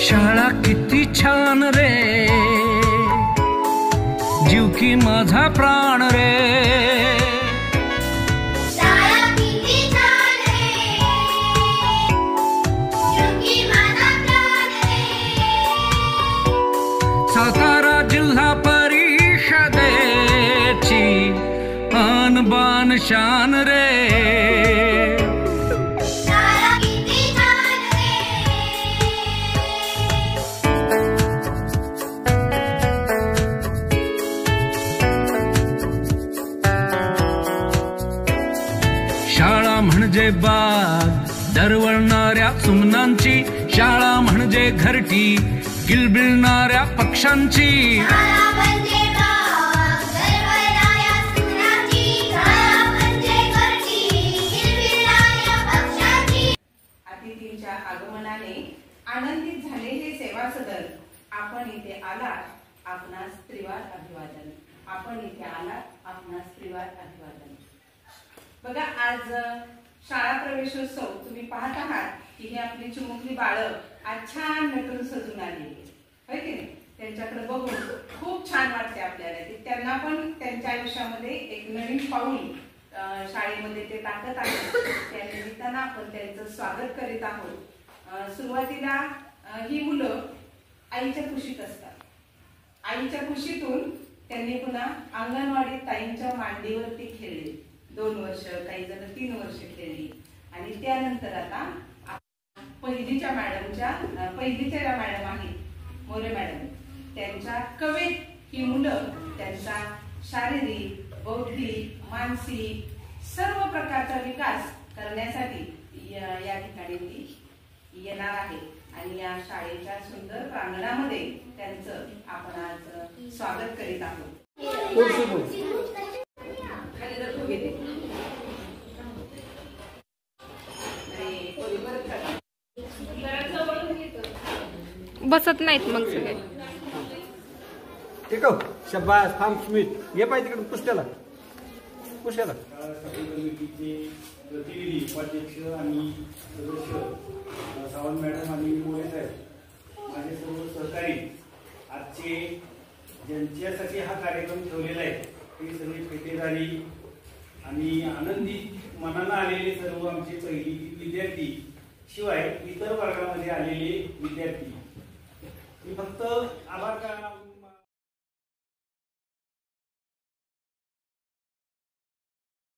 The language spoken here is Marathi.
शाळा किती छान रे, जीव की माझा प्राण रे. शाळा किती छान रे, जीव की माझा प्राण रे. सातारा जिल्हा परिषदेची आन बान शान रे. शाळा म्हणजे बाग दरवळणाऱ्या सुमनांची, शाळा म्हणजे घरटी किलबिलणाऱ्या पक्ष्यांची. शाळा म्हणजे बाग दरवळणाऱ्या सुमनांची, शाळा म्हणजे घरटी किलबिलणाऱ्या पक्ष्यांची. अतिथींच्या आगमनाने आनंदित झाले हे सेवा सदन. आपण इथे आलात आपणास त्रिवार अभिवादन. आपण इथे आलात आपणास त्रिवार अभिवादन. बघा, आज शाळा प्रवेशोत्सव तुम्ही पाहत आहात की हे आपली चिमुकली बाळं आज छान नटून सजून आली आहे की नाही. त्यांच्याकडे बघून खूप छान वाटते आपल्याला की त्यांना पण त्यांच्या आयुष्यामध्ये एक नवीन पाऊल शाळेमध्ये ते टाकत आहेत. त्या निमित्तानं आपण त्यांचं स्वागत करीत आहोत. सुरुवातीला ही मुलं आईच्या कुशीत असतात. आईच्या कुशीतून त्यांनी पुन्हा अंगणवाडीत ताईंच्या मांडीवरती खेळले. 2 वर्ष, काही जण 3 वर्ष खेळली. आणि त्यानंतर आता पहिलीच्या ज्या मॅडम आहेत मोरे मॅडम, त्यांच्या कवेत ही मुलं त्यांचा शारीरिक, बौद्धिक, मानसिक सर्व प्रकारचा विकास करण्यासाठी या ठिकाणी ती येणार आहे. आणि या शाळेच्या सुंदर प्रांगणामध्ये त्यांचं आपण आज स्वागत करीत आहोत. बसत नाहीत मग सगळे. ठीक आहे, शब्बास फार्म स्मिथ हे पाहिजे तिकडे पुष्ट्याला समितीचे प्रतिनिधी, उपाध्यक्ष आणि सदस्य सावंत मॅडम आणि मोरे साहेब, माझे सर्व सहकारी, आजचे ज्यांच्यासाठी हा कार्यक्रम ठेवलेला आहे ते सगळे ठेकेदारी आणि आनंदी मनानं आलेले सर्व आमचे पहिली विद्यार्थी, शिवाय इतर वर्गामध्ये आलेले विद्यार्थी. मी फक्त आभार